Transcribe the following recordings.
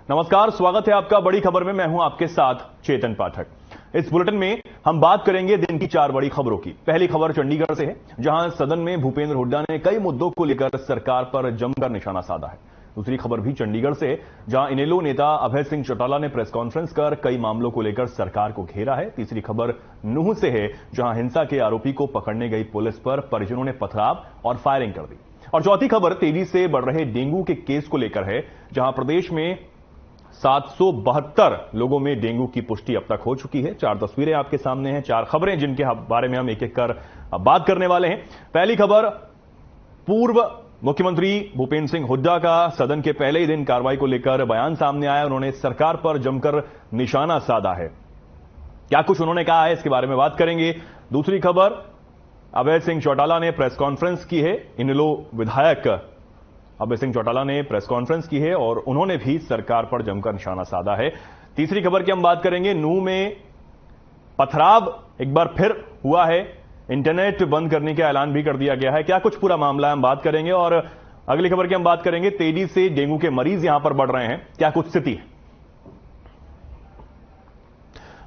नमस्कार, स्वागत है आपका बड़ी खबर में। मैं हूं आपके साथ चेतन पाठक। इस बुलेटिन में हम बात करेंगे दिन की 4 बड़ी खबरों की। पहली खबर चंडीगढ़ से है, जहां सदन में भूपेंद्र हुड्डा ने कई मुद्दों को लेकर सरकार पर जमकर निशाना साधा है। दूसरी खबर भी चंडीगढ़ से, जहां इनेलो नेता अभय सिंह चौटाला ने प्रेस कॉन्फ्रेंस कर कई मामलों को लेकर सरकार को घेरा है। तीसरी खबर नूंह से है, जहां हिंसा के आरोपी को पकड़ने गई पुलिस पर परिजनों ने पथराव और फायरिंग कर दी। और चौथी खबर तेजी से बढ़ रहे डेंगू के केस को लेकर है, जहां प्रदेश में 772 लोगों में डेंगू की पुष्टि अब तक हो चुकी है। 4 तस्वीरें आपके सामने हैं, 4 खबरें जिनके बारे में हम एक एक कर बात करने वाले हैं। पहली खबर, पूर्व मुख्यमंत्री भूपेंद्र सिंह हुड्डा का सदन के पहले ही दिन कार्रवाई को लेकर बयान सामने आया। उन्होंने सरकार पर जमकर निशाना साधा है। क्या कुछ उन्होंने कहा है, इसके बारे में बात करेंगे। दूसरी खबर, अभय सिंह चौटाला ने प्रेस कॉन्फ्रेंस की है। इनेलो विधायक अभय सिंह चौटाला ने प्रेस कॉन्फ्रेंस की है और उन्होंने भी सरकार पर जमकर निशाना साधा है। तीसरी खबर की हम बात करेंगे, नूंह में पथराव एक बार फिर हुआ है। इंटरनेट बंद करने का ऐलान भी कर दिया गया है। क्या कुछ पूरा मामला है, हम बात करेंगे। और अगली खबर की हम बात करेंगे, तेजी से डेंगू के मरीज यहां पर बढ़ रहे हैं, क्या कुछ स्थिति है।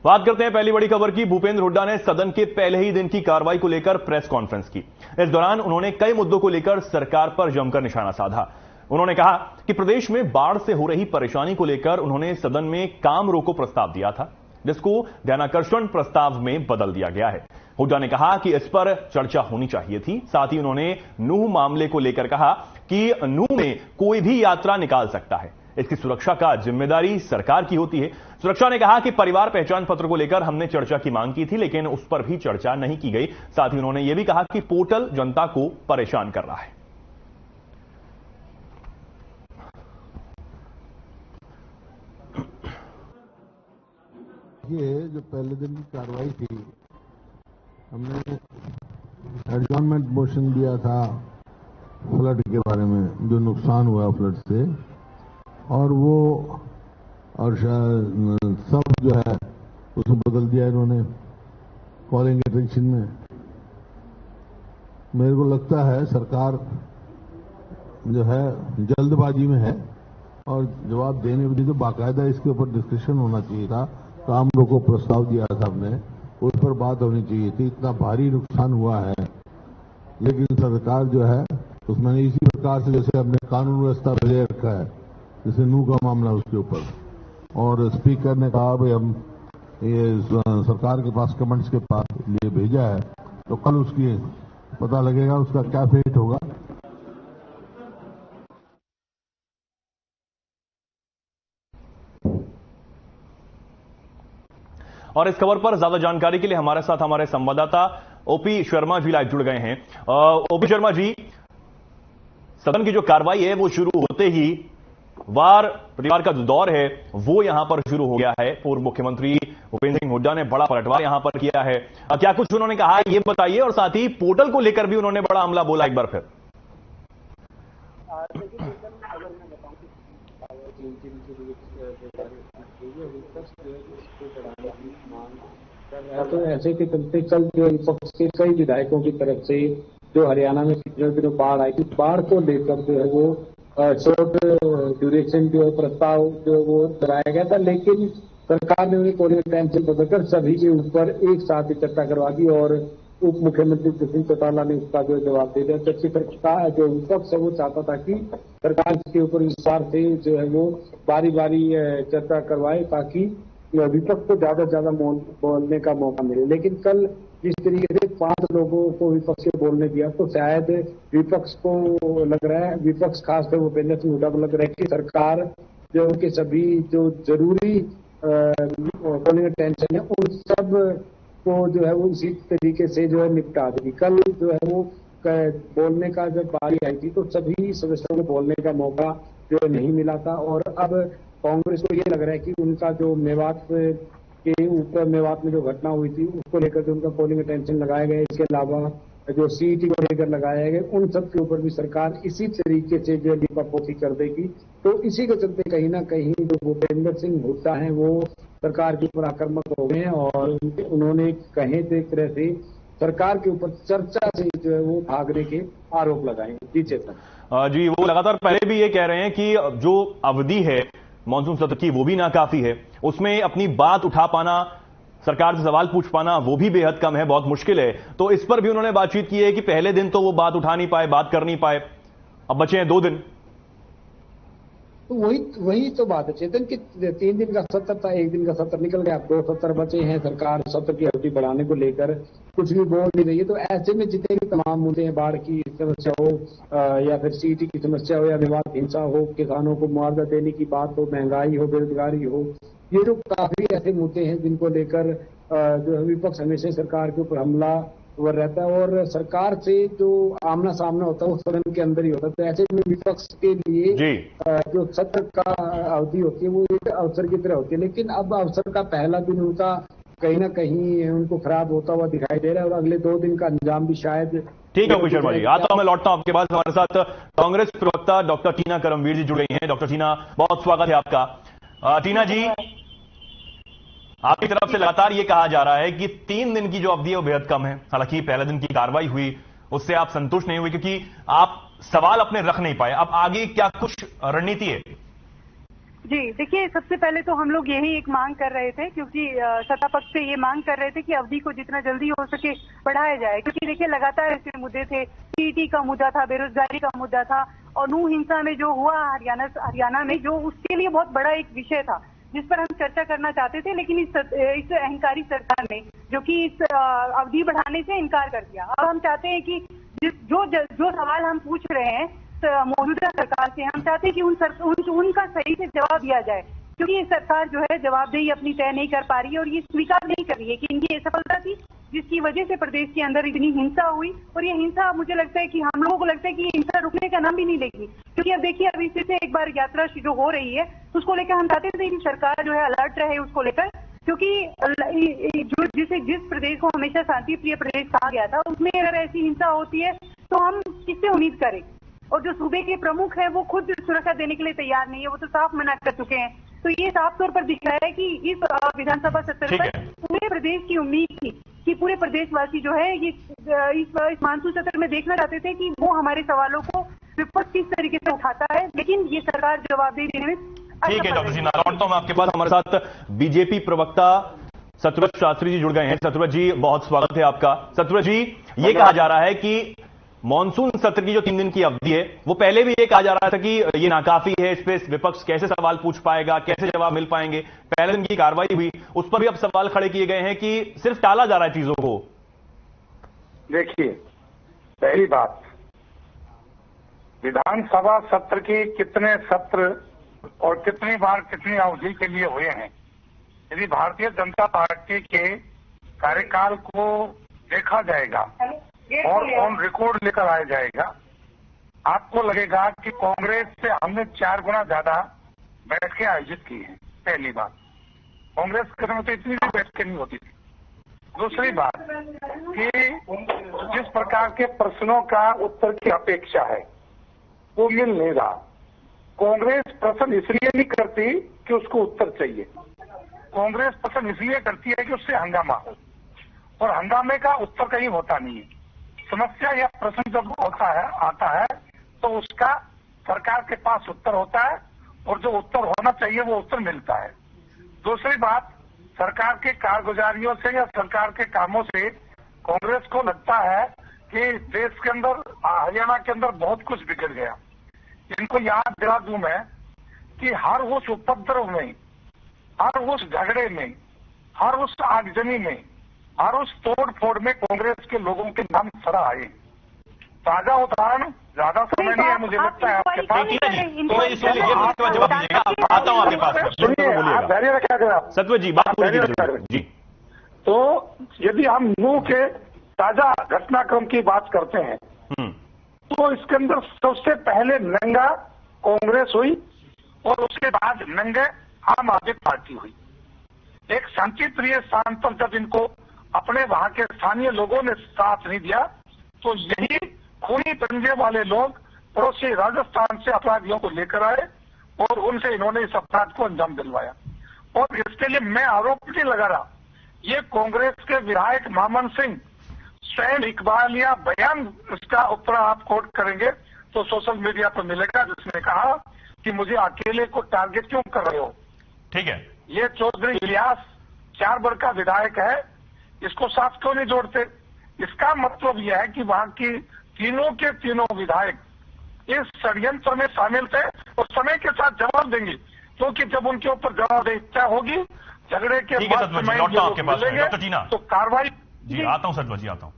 बात करते हैं पहली बड़ी खबर की। भूपेंद्र हुड्डा ने सदन के पहले ही दिन की कार्रवाई को लेकर प्रेस कॉन्फ्रेंस की। इस दौरान उन्होंने कई मुद्दों को लेकर सरकार पर जमकर निशाना साधा। उन्होंने कहा कि प्रदेश में बाढ़ से हो रही परेशानी को लेकर उन्होंने सदन में काम रोको प्रस्ताव दिया था, जिसको ध्यानाकर्षण प्रस्ताव में बदल दिया गया है। हुड्डा ने कहा कि इस पर चर्चा होनी चाहिए थी। साथ ही उन्होंने नूंह मामले को लेकर कहा कि नूंह में कोई भी यात्रा निकाल सकता है, इसकी सुरक्षा का जिम्मेदारी सरकार की होती है। सुरक्षा ने कहा कि परिवार पहचान पत्र को लेकर हमने चर्चा की मांग की थी, लेकिन उस पर भी चर्चा नहीं की गई। साथ ही उन्होंने यह भी कहा कि पोर्टल जनता को परेशान कर रहा है। ये जो पहले दिन की कार्रवाई थी, हमने एडजॉर्नमेंट मोशन दिया था फ्लड के बारे में, जो नुकसान हुआ फ्लड से, और वो और सब जो है उसको बदल दिया इन्होंने कॉलिंग अटेंशन में। मेरे को लगता है सरकार जो है जल्दबाजी में है और जवाब देने के लिए तो बाकायदा इसके ऊपर डिस्कशन होना चाहिए था। काम रोको प्रस्ताव दिया था हमने, उस पर बात होनी चाहिए थी। इतना भारी नुकसान हुआ है, लेकिन सरकार जो है उसमें इसी प्रकार से जैसे अपने कानून व्यवस्था बजाय रखा है, जैसे नूंह का मामला उसके ऊपर, और स्पीकर ने कहा भाई हम ये सरकार के पास कमेंट्स के पास लिए भेजा है, तो कल उसकी पता लगेगा उसका क्या फेट होगा। और इस खबर पर ज्यादा जानकारी के लिए हमारे साथ हमारे संवाददाता ओपी शर्मा जी लाइव जुड़ गए हैं। ओपी शर्मा जी, सदन की जो कार्रवाई है वो शुरू होते ही वार परिवार का जो दौर है वो यहां पर शुरू हो गया है। पूर्व मुख्यमंत्री भूपेंद्र सिंह हुड्डा ने बड़ा पलटवार यहां पर किया है। क्या कुछ उन्होंने कहा है ये बताइए, और साथ ही पोर्टल को लेकर भी उन्होंने बड़ा हमला बोला एक बार फिर। तो ऐसे के चलते कल जो विपक्ष के कई विधायकों की तरफ से जो हरियाणा में पिछले दिनों बाढ़ आई थी, बाढ़ को लेकर जो है वो शॉर्ट ड्यूरेशन जो प्रस्ताव जो वो कराया गया था, लेकिन सरकार ने उन्हें कोई टाइम से बदलकर सभी के ऊपर एक साथ ही चर्चा करवा दी और उप मुख्यमंत्री भूपेंद्र चौटाला ने उसका जो जवाब दे दिया। जबकि सरकार जो विपक्ष है वो चाहता था कि सरकार के ऊपर विस्तार से जो है वो बारी बारी चर्चा करवाए, ताकि विपक्ष को ज्यादा से ज्यादा बोलने का मौका मिले। लेकिन कल जिस तरीके से 5 लोगों को विपक्ष को बोलने दिया, तो शायद विपक्ष को लग रहा है, विपक्ष खासकर भूपेंद्र सिंह हुड्डा को लग रहा है कि सरकार जो उनके सभी जो जरूरी कॉलिंग अटेंशन है उन सब को जो है वो इसी तरीके से जो है निपटा देगी। कल जो है वो बोलने का जब बारी आई थी तो सभी सदस्यों को बोलने का मौका जो है नहीं मिला था, और अब कांग्रेस को ये लग रहा है कि उनका जो मेवात के ऊपर मेवात में जो घटना हुई थी उसको लेकर जो उनका पोलिंग अटेंशन लगाया गया, इसके अलावा जो सीईटी को लेकर लगाया गया, उन सब के ऊपर भी सरकार इसी तरीके से जो लिपापोती कर देगी। तो इसी के चलते कहीं ना कहीं जो भूपेंद्र सिंह हुड्डा हैं वो सरकार के ऊपर आक्रामक हो गए हैं और उन्होंने कहीं एक तरह से सरकार के ऊपर चर्चा से जो है वो भागने के आरोप लगाए। जी चेतन जी, वो लगातार पहले भी ये कह रहे हैं कि जो अवधि है मानसून सत्र की वो भी नाकाफी है। उसमें अपनी बात उठा पाना, सरकार से सवाल पूछ पाना वो भी बेहद कम है, बहुत मुश्किल है। तो इस पर भी उन्होंने बातचीत की है कि पहले दिन तो वो बात उठा नहीं पाए, बात कर नहीं पाए, अब बचे हैं 2 दिन। तो वही तो बात है चेतन कि 3 दिन का सत्र था, 1 दिन का सत्र निकल गया, अब 2 सत्र बचे हैं। सरकार सत्र की अवधि बढ़ाने को लेकर कुछ भी बोल नहीं रही है। तो ऐसे में जितने भी तमाम मुद्दे हैं, बाढ़ की समस्या हो या फिर सीटी की समस्या हो या विवाद हिंसा हो, किसानों को मुआवजा देने की बात हो, महंगाई हो, बेरोजगारी हो, ये जो काफी ऐसे मुद्दे हैं जिनको लेकर जो विपक्ष हमेशा सरकार के ऊपर हमला वर रहता है और सरकार से जो आमना सामना होता है वो सदन के अंदर ही होता है। तो ऐसे में विपक्ष के लिए जो सत्र का अवधि होती है वो एक अवसर की तरह होती है। लेकिन अब अवसर का पहला दिन उनका कहीं ना कहीं उनको खराब होता हुआ दिखाई दे रहा है और अगले 2 दिन का अंजाम भी शायद। ठीक है कुछ शर्मा जी, आता हूं, मैं लौटता हूं आपके पास। हमारे साथ कांग्रेस प्रवक्ता डॉक्टर टीना करमवीर जी जुड़ गई हैं। डॉक्टर टीना, बहुत स्वागत है आपका। टीना जी, आपकी तरफ से लगातार यह कहा जा रहा है कि 3 दिन की जो अवधि है वो बेहद कम है। हालांकि पहले दिन की कार्रवाई हुई, उससे आप संतुष्ट नहीं हुए क्योंकि आप सवाल अपने रख नहीं पाए। अब आगे क्या कुछ रणनीति है? जी देखिए, सबसे पहले तो हम लोग यही एक मांग कर रहे थे, क्योंकि सत्ता पक्ष से ये मांग कर रहे थे कि अवधि को जितना जल्दी हो सके बढ़ाया जाए। क्योंकि देखिए लगातार ऐसे मुद्दे थे, सीटी का मुद्दा था, बेरोजगारी का मुद्दा था और नूह हिंसा में जो हुआ हरियाणा में, जो उसके लिए बहुत बड़ा एक विषय था जिस पर हम चर्चा करना चाहते थे। लेकिन इस अहंकारी सरकार ने जो कि इस अवधि बढ़ाने से इनकार कर दिया। अब हम चाहते हैं कि जो सवाल हम पूछ रहे हैं मौजूदा सरकार से, हम चाहते हैं कि उनका सही से जवाब दिया जाए। क्योंकि ये सरकार जो है जवाबदेही अपनी तय नहीं कर पा रही है और ये स्वीकार नहीं कर रही है कि इनकी असफलता थी जिसकी वजह से प्रदेश के अंदर इतनी हिंसा हुई। और ये हिंसा, मुझे लगता है कि हम लोगों को लगता है कि हिंसा रुकने का नाम भी नहीं लेगी। क्योंकि अब देखिए, अभी फिर से एक बार यात्रा जो हो रही है उसको लेकर हम चाहते थे कि सरकार जो है अलर्ट रहे उसको लेकर। क्योंकि जिस प्रदेश को हमेशा शांति प्रिय प्रदेश कहा गया था, उसमें अगर ऐसी हिंसा होती है तो हम किससे उम्मीद करें। और जो सूबे के प्रमुख हैं वो खुद सुरक्षा देने के लिए तैयार नहीं है, वो तो साफ मना कर चुके हैं। तो ये साफ तौर पर दिख रहा है कि इस विधानसभा सत्र पर पूरे प्रदेश की उम्मीद थी कि पूरे प्रदेशवासी जो है ये इस मानसून सत्र में देखना चाहते थे कि वो हमारे सवालों को विपक्ष किस तरीके से उठाता है। लेकिन ये सरकार जवाबदेही देने में। ठीक है डॉक्टर जी, लौटता हूं आपके पास। हमारे साथ बीजेपी प्रवक्ता सत्यव्रत शास्त्री जी जुड़ गए हैं। सत्यव्रत जी, बहुत स्वागत है आपका। सत्यव्रत जी, ये कहा जा रहा है कि मॉनसून सत्र की जो 3 दिन की अवधि है वो पहले भी ये कहा जा रहा था कि ये नाकाफी है, इस पे विपक्ष कैसे सवाल पूछ पाएगा, कैसे जवाब मिल पाएंगे। पहले दिन की कार्रवाई हुई, उस पर भी अब सवाल खड़े किए गए हैं कि सिर्फ टाला जा रहा है चीजों को। देखिए, पहली बात, विधानसभा सत्र के कितने सत्र और कितनी बार कितनी अवधि के लिए हुए हैं, यदि भारतीय जनता पार्टी के कार्यकाल को देखा जाएगा और ऑन रिकॉर्ड लेकर आया जाएगा, आपको लगेगा कि कांग्रेस से हमने 4 गुना ज्यादा बैठकें आयोजित की हैं। पहली बात, कांग्रेस के समय तो इतनी भी बैठकें नहीं होती थी। दूसरी बात कि जिस प्रकार के प्रश्नों का उत्तर की अपेक्षा है वो मिल नहीं रहा। कांग्रेस प्रश्न इसलिए नहीं करती कि उसको उत्तर चाहिए, कांग्रेस प्रश्न इसलिए करती है कि उससे हंगामा हो, और हंगामे का उत्तर कहीं होता नहीं है। समस्या या प्रश्न जब आता है तो उसका सरकार के पास उत्तर होता है और जो उत्तर होना चाहिए वो उत्तर मिलता है। दूसरी बात, सरकार के कारगुजारियों से या सरकार के कामों से कांग्रेस को लगता है कि देश के अंदर, हरियाणा के अंदर बहुत कुछ बिगड़ गया। इनको याद दिला दूं मैं कि हर उस उपद्रव में, हर उस झगड़े में, हर उस आगजनी में, हर उस तोड़ फोड़ में कांग्रेस के लोगों के नाम सरा आए। ताजा उदाहरण, ज्यादा समय नहीं है मुझे लगता है आपके पास। जवाब दीजिएगा, आता हूं आपके पास। धैर्य रखा करें आप सत्यव्रत जी, बात जी। तो यदि हम नूह के ताजा घटनाक्रम की बात करते हैं तो इसके अंदर सबसे पहले नंगा कांग्रेस हुई और उसके बाद नंगे आम आदमी पार्टी हुई। एक शांति प्रिय स्थान पर जब इनको अपने वहां के स्थानीय लोगों ने साथ नहीं दिया तो यही खूनी पंजे वाले लोग पड़ोसी राजस्थान से अपराधियों को लेकर आए और उनसे इन्होंने इस अपराध को अंजाम दिलवाया। और इसके लिए मैं आरोप नहीं लगा रहा, ये कांग्रेस के विधायक मामन सिंह स्वयं इकबालिया बयान, इसका उत्तर आप कोट करेंगे तो सोशल मीडिया पर मिलेगा, जिसने कहा कि मुझे अकेले को टारगेट क्यों कर रहे हो। ठीक है, ये चौधरी इलियास 4 वर्ग का विधायक है, इसको साथ क्यों नहीं जोड़ते। इसका मतलब यह है कि वहां की तीनों के तीनों विधायक इस षड्यंत्र में शामिल थे और समय के साथ जवाब देंगे, क्योंकि जब उनके ऊपर जवाबदेही होगी झगड़े के बाद डॉक्टर टीना तो कार्रवाई। जी आता हूं सतलज जी, आता हूं,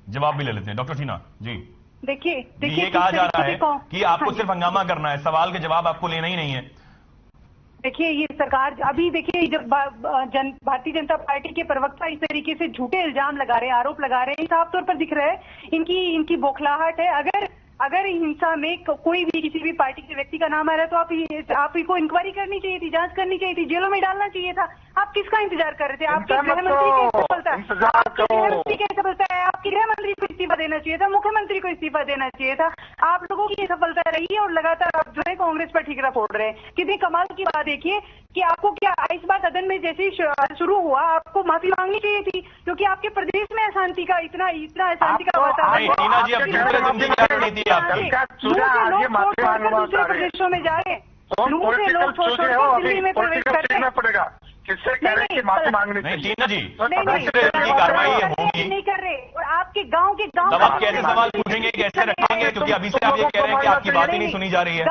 जवाब भी ले लेते हैं डॉक्टर टीना जी। देखिए ये कहा जा रहा है कि आपको सिर्फ हंगामा करना है, सवाल के जवाब आपको लेना ही नहीं है। देखिए ये सरकार अभी देखिए जब भारतीय जनता पार्टी के प्रवक्ता इस तरीके से झूठे इल्जाम लगा रहे हैं, आरोप लगा रहे हैं, साफ तौर पर दिख रहा है इनकी बौखलाहट है। अगर हिंसा में कोई भी किसी भी पार्टी के व्यक्ति का नाम आ रहा है तो आप को इंक्वायरी करनी चाहिए थी, जांच करनी चाहिए थी, जेलों में डालना चाहिए था। आप किसका इंतजार कर रहे थे? आपके गृहमंत्री की सफलता है, आपकी गृहमंत्री को इस्तीफा देना चाहिए था, मुख्यमंत्री को इस्तीफा देना चाहिए था। आप लोगों की सफलता रही है और लगातार आप जो है कांग्रेस पर ठीकरा फोड़ रहे हैं। कितनी कमाल की बात देखिए कि आपको क्या इस बार सदन में जैसे ही शुरू हुआ आपको माफी मांगनी चाहिए थी, क्योंकि आपके प्रदेश में अशांति का इतना अशांति का वातावरण दूसरे प्रदेशों में जा रहे हैं, से लोग दिल्ली में प्रवेश करना पड़ेगा। किससे कह रहे हैं कि माफी मांगनी चाहिए? टीना जी कार्रवाई होगी नहीं कर रहे, और आपके गांव तब आप कैसे सवाल पूछेंगे, कैसे रखेंगे? क्योंकि अभी से आप ये कह रहे हैं कि आपकी बात ही नहीं सुनी जा रही है।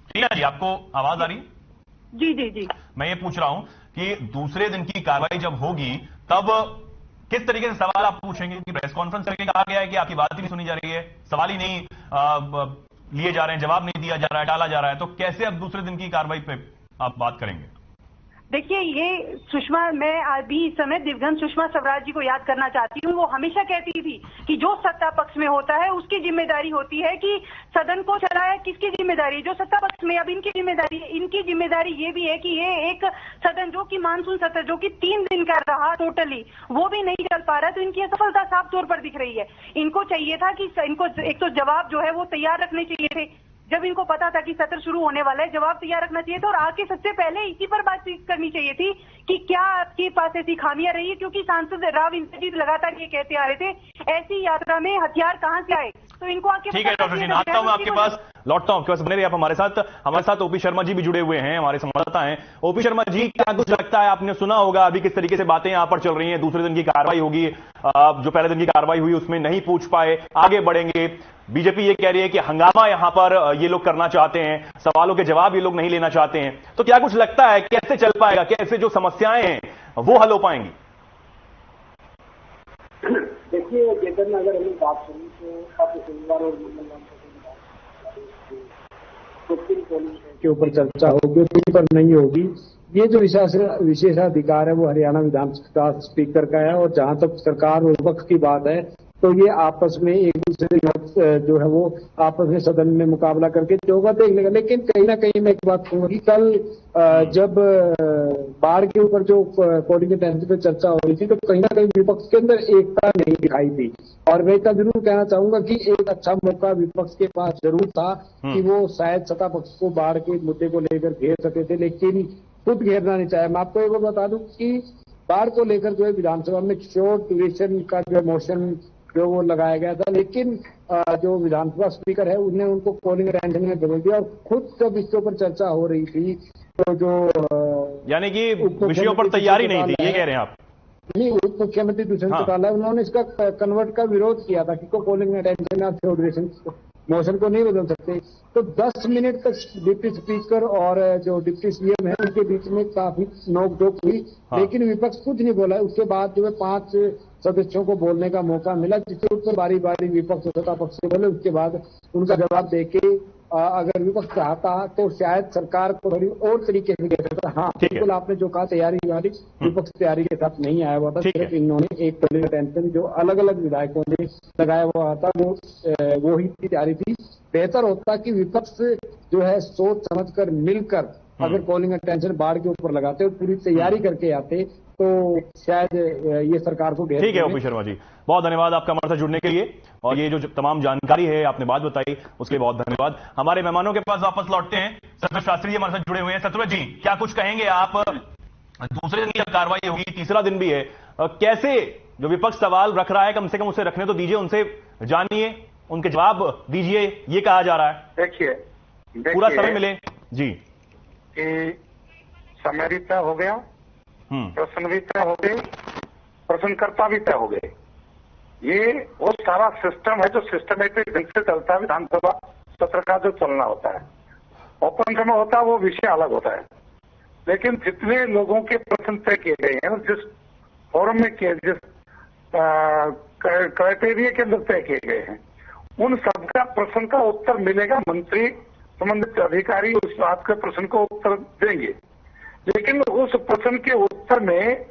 टीना जी आपको आवाज आ रही है? जी जी जी, मैं ये पूछ रहा हूं कि दूसरे दिन की कार्रवाई जब होगी तब किस तरीके से सवाल आप पूछेंगे? कि प्रेस कॉन्फ्रेंस करके कहा गया है कि आपकी बात ही नहीं सुनी जा रही है, सवाल ही नहीं लिए जा रहे हैं, जवाब नहीं दिया जा रहा है, टाला जा रहा है, तो कैसे अब दूसरे दिन की कार्रवाई पे आप बात करेंगे? देखिए ये सुषमा, मैं अभी इस समय दिवंगत सुषमा स्वराज जी को याद करना चाहती हूँ। वो हमेशा कहती थी कि जो सत्ता पक्ष में होता है उसकी जिम्मेदारी होती है कि सदन को चलाए। किसकी जिम्मेदारी? जो सत्ता पक्ष में। अब इनकी जिम्मेदारी ये भी है कि ये एक सदन जो कि मानसून सत्र जो कि 3 दिन का रहा टोटली, वो भी नहीं चल पा रहा, तो इनकी असफलता साफ तौर पर दिख रही है। इनको चाहिए था कि इनको एक तो जवाब जो है वो तैयार रखने चाहिए थे, जब इनको पता था कि सत्र शुरू होने वाला है, जवाब तैयार रखना चाहिए था और आके सबसे पहले इसी पर बातचीत करनी चाहिए थी कि क्या आपके पास ऐसी खामियां रही है। क्योंकि सांसद राव इंद्रजीत लगातार ये कहते आ रहे थे ऐसी यात्रा में हथियार कहां से आए, तो इनको आके। ठीक है डॉक्टर जी, आता हूं मैं आपके पास, लौटता हूं आपके पास, बने रहिए आप हमारे साथ ओपी शर्मा जी भी जुड़े हुए हैं, हमारे संवाददाता हैं। ओपी शर्मा जी, क्या कुछ लगता है, आपने सुना होगा अभी किस तरीके से बातें यहां पर चल रही हैं, दूसरे दिन की कार्रवाई होगी, जो पहले दिन की कार्रवाई हुई उसमें नहीं पूछ पाए, आगे बढ़ेंगे। बीजेपी ये कह रही है कि हंगामा यहां पर ये लोग करना चाहते हैं, सवालों के जवाब ये लोग नहीं लेना चाहते हैं, तो क्या कुछ लगता है कैसे चल पाएगा, कैसे जो समस्याएं हैं वो हल हो पाएंगी? देखिए चेतन, अगर हमें बात करें तो अब शनिवार और मंगलवार के ऊपर चर्चा होगी, पर नहीं होगी। ये जो विशेषाधिकार है वो हरियाणा विधानसभा स्पीकर का है, और जहां तक सरकार और विपक्ष की बात है तो ये आपस में एक दूसरे जो है वो आपस में सदन में मुकाबला करके जो होगा देख लेगा। लेकिन कहीं ना कहीं मैं एक बात कहूंगा कि कल जब बाढ़ के ऊपर जो पोलिंग अटेंडेंस पे चर्चा हो रही थी तो कहीं ना कहीं विपक्ष के अंदर एकता नहीं दिखाई दी, और मैं इतना जरूर कहना चाहूंगा कि एक अच्छा मौका विपक्ष के पास जरूर था कि वो शायद सत्ता पक्ष को बाढ़ के मुद्दे को लेकर घेर सकते थे, लेकिन खुद घेरना नहीं चाहे। मैं आपको एक बार बता दूं कि बाढ़ को लेकर जो है विधानसभा में शॉर्ट ड्यूरेशन का जो मोशन जो वो लगाया गया था, लेकिन जो विधानसभा स्पीकर है उन्हें उनको पोलिंग अटेंडेंस में बदल दिया, और खुद जब इसके ऊपर चर्चा हो रही थी तो जो यानी कि विषयों पर तैयारी नहीं थी, ये कह रहे हैं आप? नहीं, उप मुख्यमंत्री दुष्यंत चौटाला उन्होंने इसका कन्वर्ट का विरोध किया था कि को पोलिंग अटेंडेंस और ड्यूरेशन मोशन को नहीं बदल सकते। तो 10 मिनट तक डिप्टी स्पीकर और जो डिप्टी सीएम है उनके बीच में काफी नोकझोंक हुई, लेकिन विपक्ष कुछ नहीं बोला। उसके बाद जो है 5 सदस्यों को बोलने का मौका मिला, जिसके ऊपर बारी बारी विपक्ष और सत्ता पक्ष से बोले। उसके बाद उनका जवाब देके अगर विपक्ष चाहता तो शायद सरकार को थोड़ी और तरीके से कह सकता। हाँ बिल्कुल, आपने जो कहा तैयारी वाली, विपक्ष तैयारी के साथ नहीं आया हुआ था, सिर्फ इन्होंने एक पोलिंग अटेंडेंस जो अलग अलग विधायकों ने लगाया हुआ था वो ही तैयारी थी। बेहतर होता कि विपक्ष जो है सोच समझकर मिलकर अगर पोलिंग अटेंडेंस बाढ़ के ऊपर लगाते और पूरी तैयारी करके आते तो शायद ये सरकार को। ठीक है ओपी शर्मा जी, बहुत धन्यवाद आपका हमारे साथ जुड़ने के लिए, और ये जो तमाम जानकारी है आपने बात बताई उसके लिए बहुत धन्यवाद। हमारे मेहमानों के पास वापस लौटते हैं। सतलज शास्त्री जी हमारे साथ जुड़े हुए हैं। सतलज जी, क्या कुछ कहेंगे आप? दूसरे दिन की कार्रवाई होगी, तीसरा दिन भी है, कैसे जो विपक्ष सवाल रख रहा है कम से कम उसे रखने तो दीजिए, उनसे जानिए, उनके जवाब दीजिए, ये कहा जा रहा है। देखिए पूरा समय मिले। जी कि समय भी तय हो गया, प्रश्न भी तय हो गए, प्रश्नकर्ता भी तय हो गए। ये वो सारा सिस्टम है जो सिस्टमेटिक ढंग से चलता है विधानसभा सत्र का जो चलना होता है। ओपन समय होता है वो विषय अलग होता है, लेकिन जितने लोगों के प्रश्न तय किए गए हैं, जिस फोरम में किए, जिस क्राइटेरिया के अंदर तय किए गए हैं, उन सबका प्रश्न का उत्तर मिलेगा। मंत्री संबंधित अधिकारी उस बात के प्रश्न को उत्तर देंगे, लेकिन उस प्रश्न के उत्तर में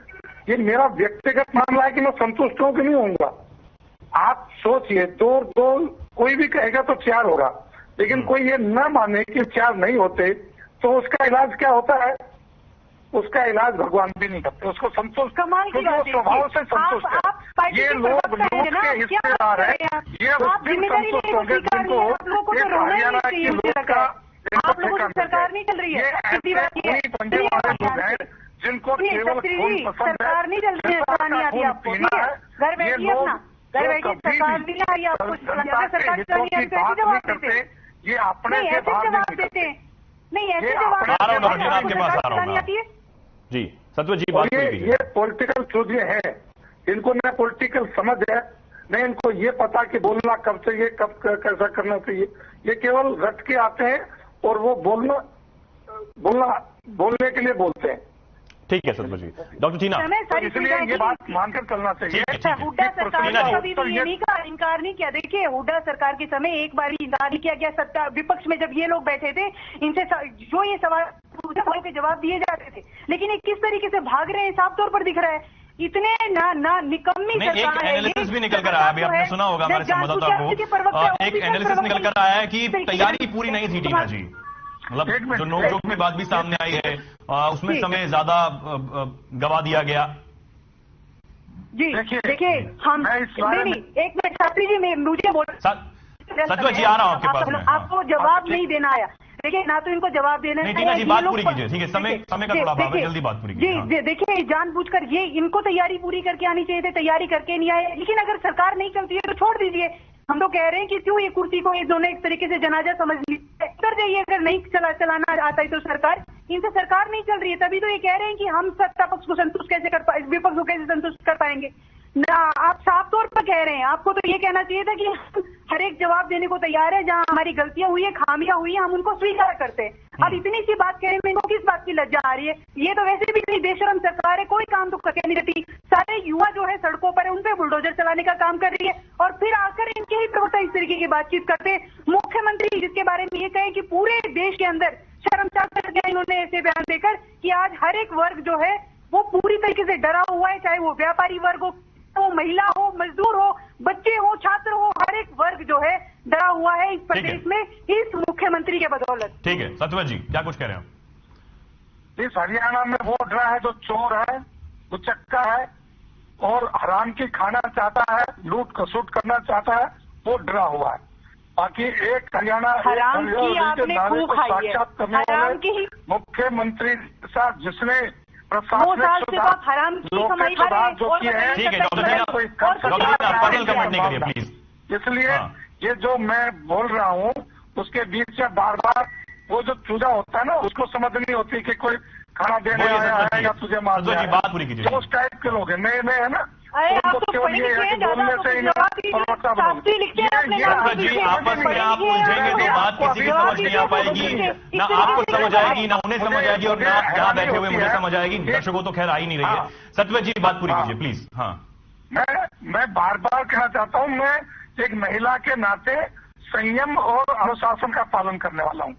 ये मेरा व्यक्तिगत मामला है कि मैं संतुष्ट हूं कि नहीं होऊंगा। आप सोचिए, दो कोई भी कहेगा तो 4 होगा, लेकिन कोई ये न माने कि 4 नहीं होते तो उसका इलाज क्या होता है? उसका इलाज भगवान भी नहीं करते, उसको संतुष्ट, क्योंकि वो स्वभाव से संतुष्ट है। ये लोग लूट के हिस्सेदार है, ये उस दिन संतुष्ट होंगे जिनको एक हरियाणा की लूट का सरकार नहीं चल रही है, पंजे वाले लोग हैं जिनको केवल खून पसंद है, नहीं चल रही है, खून पीना है। ये लोग सरकार नहीं आ रही, आपको सरकार की बात नहीं करते, ये अपने से बात नहीं करते। नहीं ऐसे जवाब आपके पास आ रहा हूं जी। सत्व जी बात ये पॉलिटिकल चीजें हैं, इनको न पॉलिटिकल समझ है, न इनको ये पता कि बोलना कब चाहिए, कब कैसा करना चाहिए। ये केवल रट के आते हैं और वो बोलने के लिए बोलते हैं। ठीक है सत्व जी। डॉक्टर टीना, तो इसलिए ये बात मानकर चलना चाहिए। हुड्डा सरकार ने कभी भी ये नहीं कहा, इनकार नहीं किया। देखिए, हुड्डा सरकार के समय एक बार भी इनकार नहीं किया गया। सत्ता विपक्ष में जब ये लोग बैठे थे, इनसे जो ये सवाल के जवाब दिए जाते थे, लेकिन ये किस तरीके से भाग रहे हैं साफ तौर पर दिख रहा है। इतने ना निकम्मी सरकार है। एनालिसिस भी निकल कर आया, अभी आपने सुना होगा हमारे संवाददाता को, एक एनालिसिस निकल कर आया है कि तैयारी पूरी नहीं थी टीना जी। मतलब जो नोकझोंक में बात भी सामने आई है, उसमें समय ज्यादा गवा दिया गया। जी देखिए, हम नहीं, एक मिनट शास्त्री जी, मुझे सत्व जी आ रहा हूं आपके पास। आपको जवाब नहीं देना आया। देखिए, ना तो इनको जवाब देना है। टीना जी बात पूरी कीजिए, ठीक है, समय का थोड़ा अभाव है, जल्दी बात पूरी कीजिए। जी देखिए, जानबूझकर ये इनको तैयारी पूरी करके आनी चाहिए थी, तैयारी करके नहीं आए। लेकिन अगर सरकार नहीं चलती है तो छोड़ दीजिए। हम तो कह रहे हैं कि क्यों ये कुर्सी को ये दोनों एक तरीके से जनाजा समझ लीजिए, उतर जाइए। अगर नहीं चलाना आता है तो सरकार, इनसे सरकार नहीं चल रही है, तभी तो ये कह रहे हैं कि हम सत्ता पक्ष को संतुष्ट कैसे कर पाए, विपक्ष को कैसे संतुष्ट कर पाएंगे ना। आप साफ तौर पर कह रहे हैं, आपको तो ये कहना चाहिए था कि हर एक जवाब देने को तैयार है, जहां हमारी गलतियां हुई है, खामियां हुई है, हम उनको स्वीकार करते हैं। अब इतनी सी बात कहने में इनको किस बात की लज्जा आ रही है? ये तो वैसे भी इतनी बेशरम सरकार है, कोई काम तो करके नहीं देती। सारे युवा जो है सड़कों पर है, उन पे बुलडोजर चलाने का काम कर रही है, और फिर आकर इनके ही प्रवक्ता इस तरीके की बातचीत करते हैं। मुख्यमंत्री जिसके बारे में ये कहे कि पूरे देश के अंदर शर्मसार कर दिया इन्होंने ऐसे बयान देकर कि आज हर एक वर्ग जो है वो पूरी तरीके से डरा हुआ है, चाहे वो व्यापारी वर्ग हो, महिला हो, मजदूर हो, बच्चे हो, छात्र हो, हर एक वर्ग जो है डरा हुआ है इस प्रदेश में इस मुख्यमंत्री के बदौलत। ठीक है सत्व जी, क्या कुछ कह रहे हैं? इस हरियाणा में वो डरा है जो चोर है, वो चक्का है और हराम की खाना चाहता है, लूट खसूट करना चाहता है, वो डरा हुआ है। बाकी एक हरियाणा हराम की आपने खूब खाई है, हराम की मुख्यमंत्री साहब जिसने हराम की कमाई ठीक है डॉक्टर कमेंट नहीं करिए प्लीज। इसलिए ये जो मैं बोल रहा हूँ उसके बीच से बार बार वो जो चूजा होता है ना, उसको समझ नहीं होती कि कोई खाना देने आया है या तुझे मार दिया है। बात पूरी कीजिए। तो उस टाइप के लोग हैं, नए नए है ना, आप तो पढ़े लिखे हैं, ज्यादा शास्त्री लिखते हैं जी, आपस में आप उलझेंगे तो बात किसी की समझ नहीं आ पाएगी, ना आपको समझ आएगी, ना उन्हें समझ आएगी, और ना यहाँ बैठे हुए मुझे समझ आएगी। दर्शकों तो खैर आ ही नहीं रही है। सत्व जी बात पूरी कीजिए प्लीज। हाँ, मैं बार बार कहना चाहता हूँ, मैं एक महिला के नाते संयम और अनुशासन का पालन करने वाला हूँ।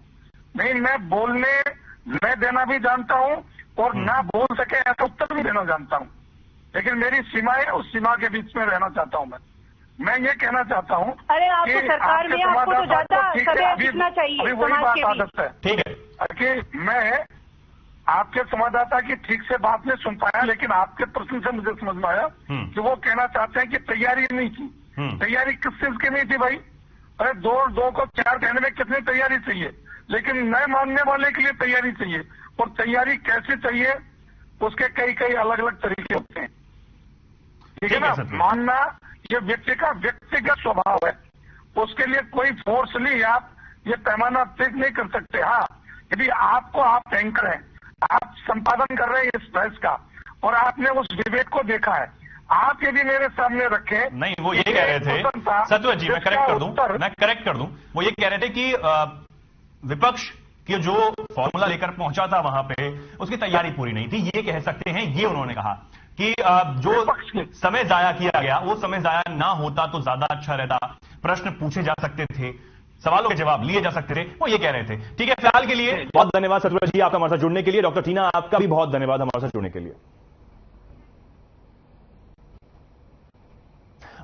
नहीं, मैं बोलने मैं देना भी जानता हूँ और ना बोल सके ऐसा उत्तर भी देना जानता हूँ, लेकिन मेरी सीमाएं, उस सीमा के बीच में रहना चाहता हूँ। मैं ये कहना चाहता हूँ, अरे आपको सरकार में आपको तो ज्यादा समय दिखना चाहिए। अभी वही बात आदत है, ठीक है, कि मैं आपके संवाददाता की ठीक से बात नहीं सुन पाया, लेकिन आपके प्रश्न से मुझे समझ में आया कि वो कहना चाहते हैं कि तैयारी नहीं की। तैयारी किस चीज की नहीं थी भाई? अरे 2 को 4 कहने में कितनी तैयारी चाहिए, लेकिन न मानने वाले के लिए तैयारी चाहिए। और तैयारी कैसे चाहिए उसके कई अलग अलग तरीके होते हैं, ठीक है ना। मानना ये व्यक्ति का व्यक्तिगत स्वभाव है, उसके लिए कोई फोर्सली आप ये पैमाना तय नहीं कर सकते। हाँ, यदि आपको, आप एंकर हैं, आप संपादन कर रहे हैं इस प्रेस का और आपने उस डिबेट को देखा है, आप यदि मेरे सामने रखे। नहीं, वो ये कह रहे थे सत्यव्रत जी, मैं करेक्ट कर दूं, वो ये कह रहे थे कि विपक्ष की जो फॉर्मूला लेकर पहुंचा था वहां पे, उसकी तैयारी पूरी नहीं थी, ये कह सकते हैं। ये उन्होंने कहा कि जो समय जाया किया गया वो समय जाया ना होता तो ज्यादा अच्छा रहता, प्रश्न पूछे जा सकते थे, सवालों के जवाब लिए जा सकते थे, वो ये कह रहे थे। ठीक है, फिलहाल के लिए बहुत धन्यवाद सत्यव्रत जी आपका हमारे साथ जुड़ने के लिए। डॉक्टर टीना, आपका भी बहुत धन्यवाद हमारे साथ जुड़ने के लिए।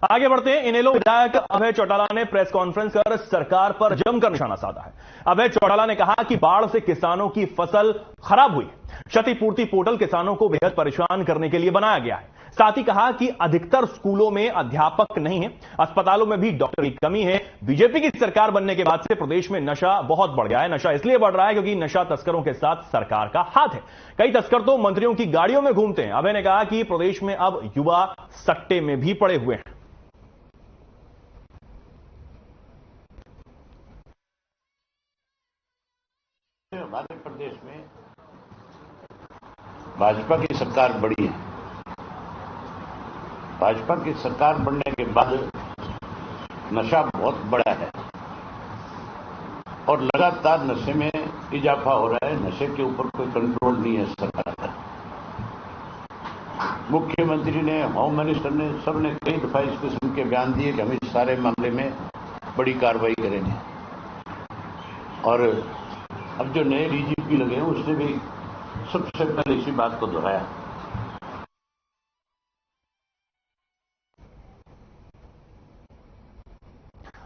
आगे बढ़ते हैं। इनेलो विधायक अभय चौटाला ने प्रेस कॉन्फ्रेंस कर सरकार पर जमकर निशाना साधा है। अभय चौटाला ने कहा कि बाढ़ से किसानों की फसल खराब हुई, क्षतिपूर्ति पोर्टल किसानों को बेहद परेशान करने के लिए बनाया गया है। साथ ही कहा कि अधिकतर स्कूलों में अध्यापक नहीं है, अस्पतालों में भी डॉक्टर की कमी है। बीजेपी की सरकार बनने के बाद से प्रदेश में नशा बहुत बढ़ गया है। नशा इसलिए बढ़ रहा है क्योंकि नशा तस्करों के साथ सरकार का हाथ है। कई तस्कर तो मंत्रियों की गाड़ियों में घूमते हैं। अभय ने कहा कि प्रदेश में अब युवा सट्टे में भी पड़े हुए हैं। हमारे प्रदेश में भाजपा की सरकार बढ़ी है। भाजपा की सरकार बढ़ने के बाद नशा बहुत बढ़ा है और लगातार नशे में इजाफा हो रहा है। नशे के ऊपर कोई कंट्रोल नहीं है सरकार का। मुख्यमंत्री ने, होम मिनिस्टर ने, सबने कई दफा इस किस्म के बयान दिए कि हम इस सारे मामले में बड़ी कार्रवाई करेंगे। और अब जो नए डीजीपी लगे हैं उसने भी सबसे पहले इसी बात को दोहराया।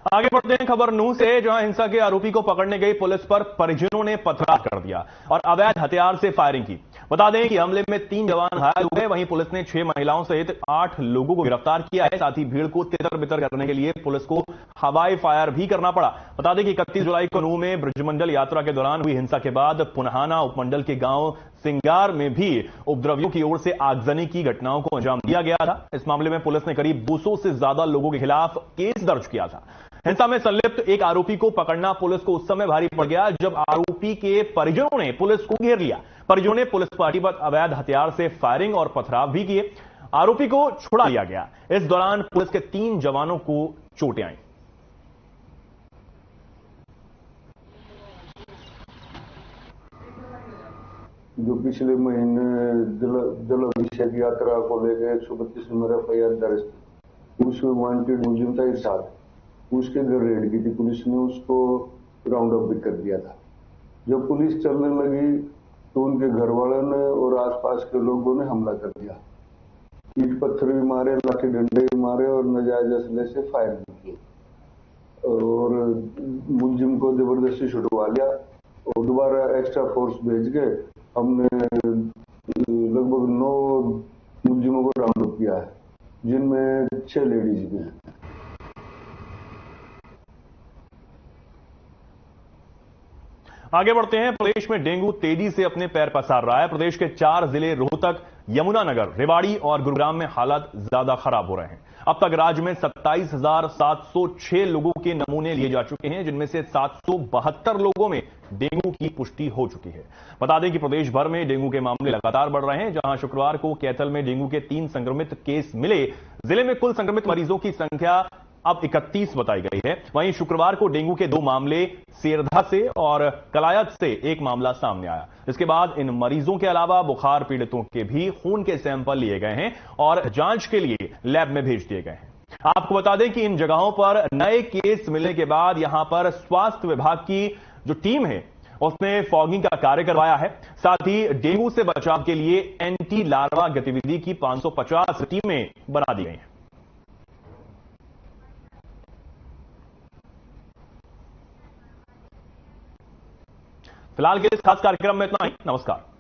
आगे बढ़ते हैं खबर नूह से, जहां हिंसा के आरोपी को पकड़ने गई पुलिस पर परिजनों ने पथराव कर दिया और अवैध हथियार से फायरिंग की। बता दें कि हमले में 3 जवान घायल हुए। वहीं पुलिस ने 6 महिलाओं सहित 8 लोगों को गिरफ्तार किया है। साथ ही भीड़ को तितर बितर करने के लिए पुलिस को हवाई फायर भी करना पड़ा। बता दें कि 31 जुलाई को नूह में ब्रजमंडल यात्रा के दौरान हुई हिंसा के बाद पुनहाना उपमंडल के गांव सिंगार में भी उपद्रवियों की ओर से आगजनी की घटनाओं को अंजाम दिया गया था। इस मामले में पुलिस ने करीब 200 से ज्यादा लोगों के खिलाफ केस दर्ज किया था। हिंसा में संलिप्त एक आरोपी को पकड़ना पुलिस को उस समय भारी पड़ गया जब आरोपी के परिजनों ने पुलिस को घेर लिया। परिजनों ने पुलिस पार्टी पर अवैध हथियार से फायरिंग और पथराव भी किए। आरोपी को छुड़ा लिया गया। इस दौरान पुलिस के 3 जवानों को चोटें आईं। जो पिछले महीने जल अभिषेक यात्रा को लेकर 132 नंबर FIR दर्ज थी, उसमें वांटेड मुलजिम था इरशाद, उसके घर रेड की थी पुलिस ने, उसको राउंड अप भी कर दिया था। जब पुलिस चलने लगी तो उनके घर वालों ने और आसपास के लोगों ने हमला कर दिया। ईंट पत्थर भी मारे, लाठी डंडे भी मारे और नाजायज असले से फायर भी किए और मुलजिम को जबरदस्ती छुड़वा लिया और दोबारा एक्स्ट्रा फोर्स भेज के हमने लगभग 9 मुलजिमों को राउंड अप किया है, जिनमें 6 लेडीज भी हैं। आगे बढ़ते हैं। प्रदेश में डेंगू तेजी से अपने पैर पसार रहा है। प्रदेश के 4 जिले रोहतक, यमुनानगर, रेवाड़ी और गुरुग्राम में हालात ज्यादा खराब हो रहे हैं। अब तक राज्य में 27,706 लोगों के नमूने लिए जा चुके हैं, जिनमें से 772 लोगों में डेंगू की पुष्टि हो चुकी है। बता दें कि प्रदेश भर में डेंगू के मामले लगातार बढ़ रहे हैं। जहां शुक्रवार को कैथल में डेंगू के 3 संक्रमित केस मिले। जिले में कुल संक्रमित मरीजों की संख्या अब 31 बताई गई है। वहीं शुक्रवार को डेंगू के 2 मामले सेरधा से और कलायत से 1 मामला सामने आया। इसके बाद इन मरीजों के अलावा बुखार पीड़ितों के भी खून के सैंपल लिए गए हैं और जांच के लिए लैब में भेज दिए गए हैं। आपको बता दें कि इन जगहों पर नए केस मिलने के बाद यहां पर स्वास्थ्य विभाग की जो टीम है उसने फॉगिंग का कार्य करवाया है। साथ ही डेंगू से बचाव के लिए एंटी लार्वा गतिविधि की 550 टीमें बना दी गई हैं। फिलहाल के इस खास कार्यक्रम में इतना ही। नमस्कार।